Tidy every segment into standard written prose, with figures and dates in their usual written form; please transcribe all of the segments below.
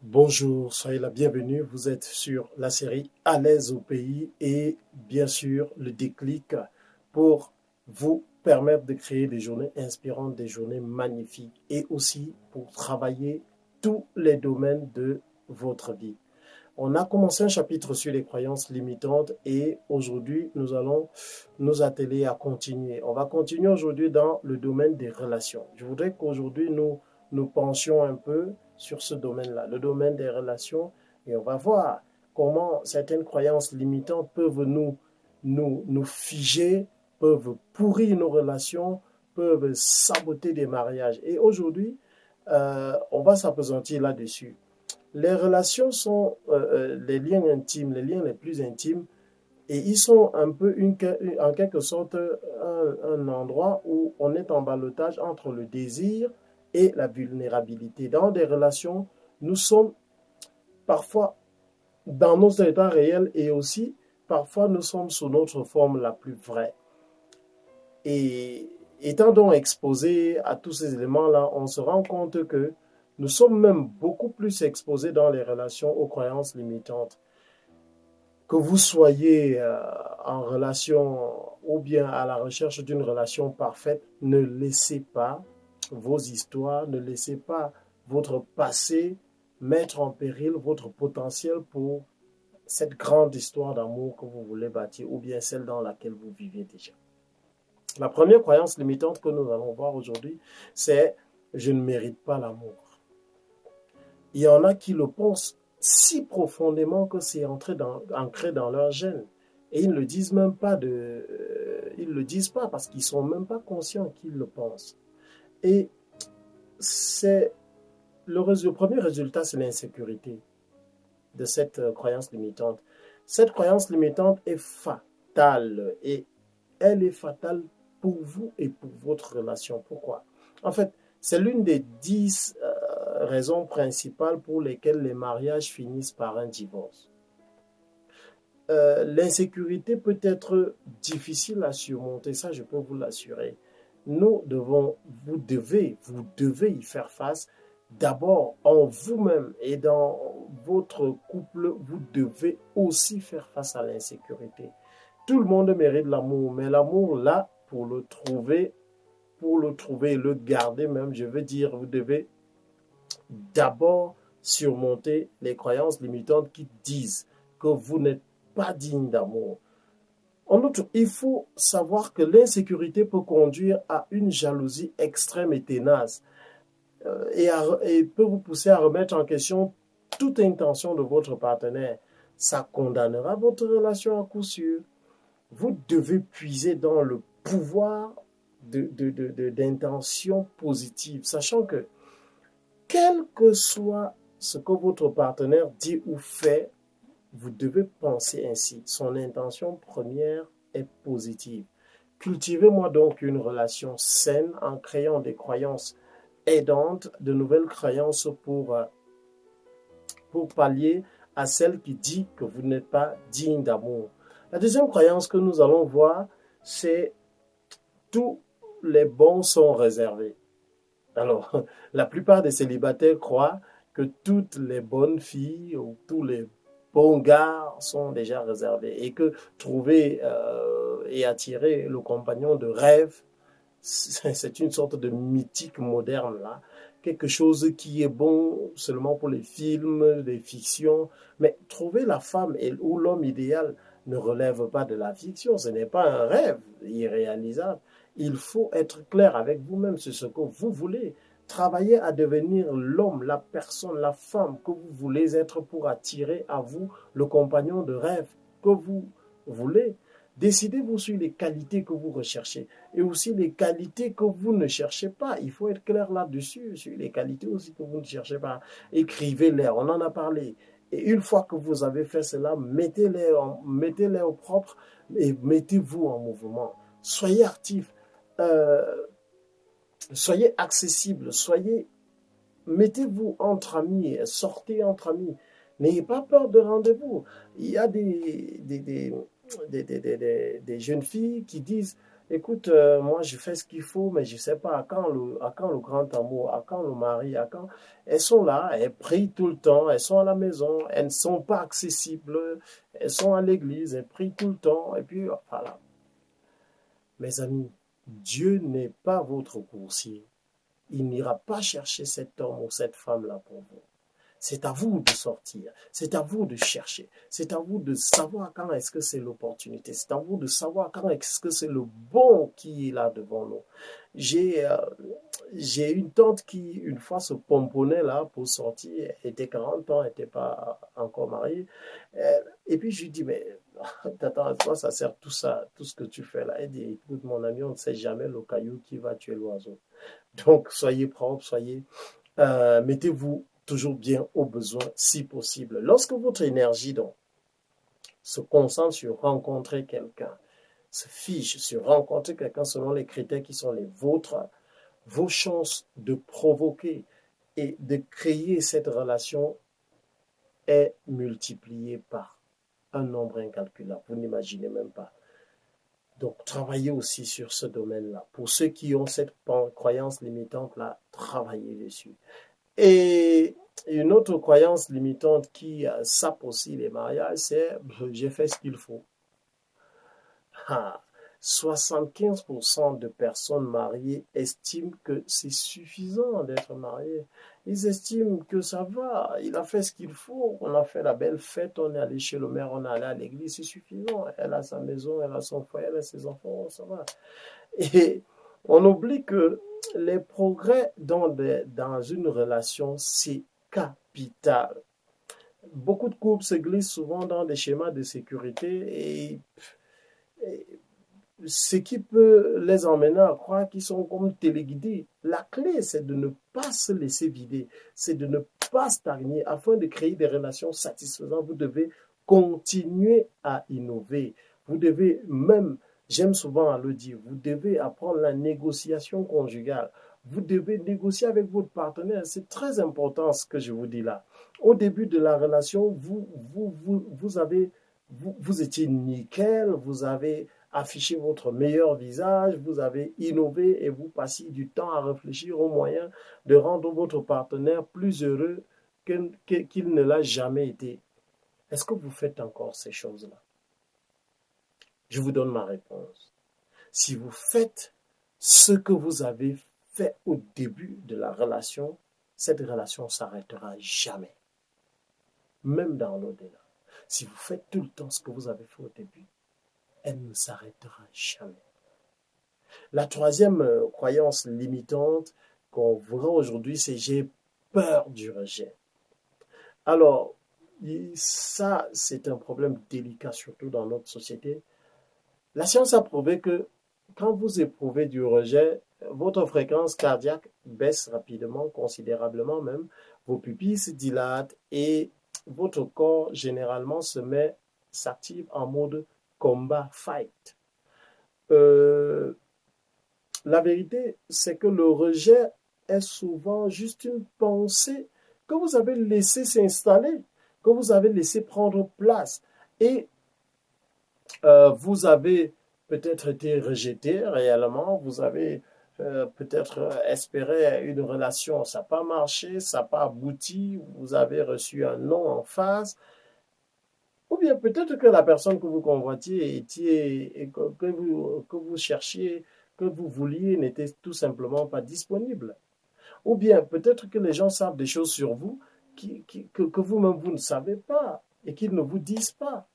Bonjour, soyez la bienvenue. Vous êtes sur la série À l'aise au pays et bien sûr le déclic pour vous permettre de créer des journées inspirantes, des journées magnifiques et aussi pour travailler tous les domaines de votre vie. On a commencé un chapitre sur les croyances limitantes et aujourd'hui nous allons nous atteler à continuer. On va continuer aujourd'hui dans le domaine des relations. Je voudrais qu'aujourd'hui nous pensions un peu sur ce domaine-là, le domaine des relations, et on va voir comment certaines croyances limitantes peuvent nous figer, peuvent pourrir nos relations, peuvent saboter des mariages. Et aujourd'hui, on va s'appesantir là-dessus. Les relations sont les liens intimes, les liens les plus intimes, et ils sont un peu en quelque sorte un endroit où on est en ballottage entre le désir et la vulnérabilité. Dans des relations, nous sommes parfois dans notre état réel et aussi parfois nous sommes sous notre forme la plus vraie. Et étant donc exposés à tous ces éléments-là, on se rend compte que nous sommes même beaucoup plus exposés dans les relations aux croyances limitantes. Que vous soyez en relation ou bien à la recherche d'une relation parfaite, ne laissez pas vos histoires, ne laissez pas votre passé mettre en péril votre potentiel pour cette grande histoire d'amour que vous voulez bâtir ou bien celle dans laquelle vous vivez déjà. La première croyance limitante que nous allons voir aujourd'hui, c'est « je ne mérite pas l'amour ». Il y en a qui le pensent si profondément que c'est ancré dans leur gène. Et ils ne le disent même pas ils le disent pas parce qu'ils sont même pas conscients qu'ils le pensent. Et c'est le premier résultat, c'est l'insécurité de cette croyance limitante. Cette croyance limitante est fatale et elle est fatale pour vous et pour votre relation. Pourquoi? En fait, c'est l'une des 10 raisons principales pour lesquelles les mariages finissent par un divorce. L'insécurité peut être difficile à surmonter, ça je peux vous l'assurer. Vous devez y faire face. D'abord, en vous-même et dans votre couple, vous devez aussi faire face à l'insécurité. Tout le monde mérite l'amour, mais l'amour, là, pour le trouver et le garder même, je veux dire, vous devez d'abord surmonter les croyances limitantes qui disent que vous n'êtes pas digne d'amour. En outre, il faut savoir que l'insécurité peut conduire à une jalousie extrême et tenace et peut vous pousser à remettre en question toute intention de votre partenaire. Ça condamnera votre relation à coup sûr. Vous devez puiser dans le pouvoir d'intentions positives, sachant que quel que soit ce que votre partenaire dit ou fait, vous devez penser ainsi. Son intention première est positive. Cultivez-moi donc une relation saine en créant des croyances aidantes, de nouvelles croyances pour pallier à celle qui dit que vous n'êtes pas digne d'amour. La deuxième croyance que nous allons voir, c'est tous les bons sont réservés. Alors, la plupart des célibataires croient que toutes les bonnes filles ou tous les bons gars sont déjà réservés et que trouver et attirer le compagnon de rêve, c'est une sorte de mythique moderne là, quelque chose qui est bon seulement pour les films, les fictions, mais trouver la femme ou l'homme idéal ne relève pas de la fiction, ce n'est pas un rêve irréalisable. Il faut être clair avec vous-même sur ce que vous voulez. Travaillez à devenir l'homme, la personne, la femme que vous voulez être pour attirer à vous le compagnon de rêve que vous voulez. Décidez-vous sur les qualités que vous recherchez et aussi les qualités que vous ne cherchez pas. Il faut être clair là-dessus, sur les qualités aussi que vous ne cherchez pas. Écrivez-les, on en a parlé. Et une fois que vous avez fait cela, mettez-les au propre et mettez-vous en mouvement. Soyez actifs, soyez accessibles, mettez-vous entre amis, sortez entre amis. N'ayez pas peur de rendez-vous. Il y a des jeunes filles qui disent écoute, moi je fais ce qu'il faut, mais je sais pas à quand le grand amour, à quand le mari, à quand. Elles sont là, elles prient tout le temps, elles sont à la maison, elles ne sont pas accessibles, elles sont à l'église, elles prient tout le temps, et puis voilà. Mes amis, Dieu n'est pas votre coursier. Il n'ira pas chercher cet homme ou cette femme-là pour vous. C'est à vous de sortir, c'est à vous de chercher, c'est à vous de savoir quand est-ce que c'est l'opportunité, c'est à vous de savoir quand est-ce que c'est le bon qui est là devant nous. J'ai euh, j'ai une tante qui, une fois, se pomponnait là pour sortir. Elle était 40 ans, elle n'était pas encore mariée. Et puis, je lui dis, mais t'attends, à quoi ça sert tout ça, tout ce que tu fais là? Elle dit, écoute, mon ami, on ne sait jamais le caillou qui va tuer l'oiseau. Donc, soyez propre, mettez-vous toujours bien au besoin si possible. Lorsque votre énergie donc se concentre sur rencontrer quelqu'un, se fiche sur rencontrer quelqu'un selon les critères qui sont les vôtres, vos chances de provoquer et de créer cette relation est multipliée par un nombre incalculable. Vous n'imaginez même pas. Donc, travaillez aussi sur ce domaine-là. Pour ceux qui ont cette croyance limitante-là, travaillez dessus. Et une autre croyance limitante qui sape aussi les mariages, c'est j'ai fait ce qu'il faut. Ah, 75% de personnes mariées estiment que c'est suffisant d'être marié. Ils estiment que ça va, il a fait ce qu'il faut, on a fait la belle fête, on est allé chez le maire, on est allé à l'église, c'est suffisant. Elle a sa maison, elle a son foyer, elle a ses enfants, ça va. Et on oublie que les progrès dans une relation, c'est capital. Beaucoup de couples se glissent souvent dans des schémas de sécurité et ce qui peut les emmener à croire qu'ils sont comme téléguidés. La clé, c'est de ne pas se laisser vider, c'est de ne pas stagner. Afin de créer des relations satisfaisantes, vous devez continuer à innover. Vous devez même, j'aime souvent à le dire, vous devez apprendre la négociation conjugale. Vous devez négocier avec votre partenaire. C'est très important ce que je vous dis là. Au début de la relation, vous étiez nickel, vous avez affiché votre meilleur visage, vous avez innové et vous passiez du temps à réfléchir aux moyens de rendre votre partenaire plus heureux qu'il ne l'a jamais été. Est-ce que vous faites encore ces choses-là? Je vous donne ma réponse. Si vous faites ce que vous avez fait au début de la relation, cette relation ne s'arrêtera jamais, même dans l'au-delà. Si vous faites tout le temps ce que vous avez fait au début, elle ne s'arrêtera jamais. La troisième croyance limitante qu'on voit aujourd'hui, c'est j'ai peur du rejet. Alors, ça, c'est un problème délicat, surtout dans notre société. La science a prouvé que quand vous éprouvez du rejet, votre fréquence cardiaque baisse rapidement, considérablement même, vos pupilles se dilatent et votre corps généralement s'active en mode combat fight. La vérité, c'est que le rejet est souvent juste une pensée que vous avez laissée s'installer, que vous avez laissé prendre place. Et vous avez peut-être été rejeté réellement, vous avez peut-être espéré une relation, ça n'a pas marché, ça n'a pas abouti, vous avez reçu un non en face, ou bien peut-être que la personne que vous convoitiez et que vous cherchiez, que vous vouliez n'était tout simplement pas disponible. Ou bien peut-être que les gens savent des choses sur vous que vous-même vous ne savez pas et qu'ils ne vous disent pas.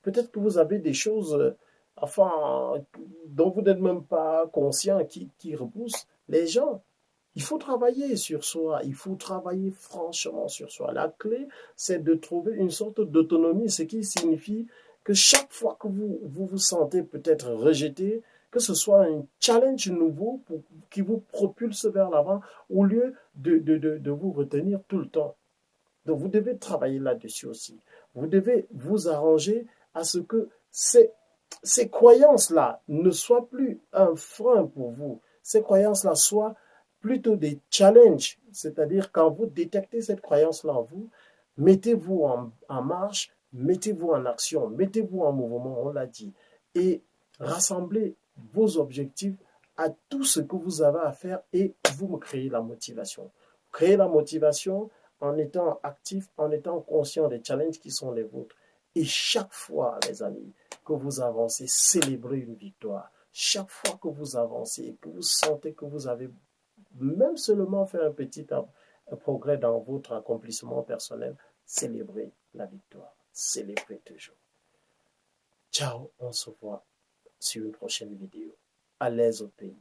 Peut-être que vous avez des choses enfin, dont vous n'êtes même pas conscient qui repoussent les gens. Il faut travailler sur soi, il faut travailler franchement sur soi. La clé, c'est de trouver une sorte d'autonomie, ce qui signifie que chaque fois que vous sentez peut-être rejeté, que ce soit un challenge nouveau qui vous propulse vers l'avant au lieu de vous retenir tout le temps. Donc vous devez travailler là-dessus aussi. Vous devez vous arranger à ce que ces croyances-là ne soient plus un frein pour vous. Ces croyances-là soient plutôt des challenges. C'est-à-dire quand vous détectez cette croyance-là en vous, mettez-vous en marche, mettez-vous en action, mettez-vous en mouvement, on l'a dit, et rassemblez vos objectifs, à tout ce que vous avez à faire et vous me créez la motivation. Créez la motivation en étant actif, en étant conscient des challenges qui sont les vôtres. Et chaque fois, les amis, que vous avancez, célébrez une victoire. Chaque fois que vous avancez et que vous sentez que vous avez même seulement fait un petit progrès dans votre accomplissement personnel, célébrez la victoire. Célébrez toujours. Ciao, on se voit sur une prochaine vidéo. À l'aise au pays.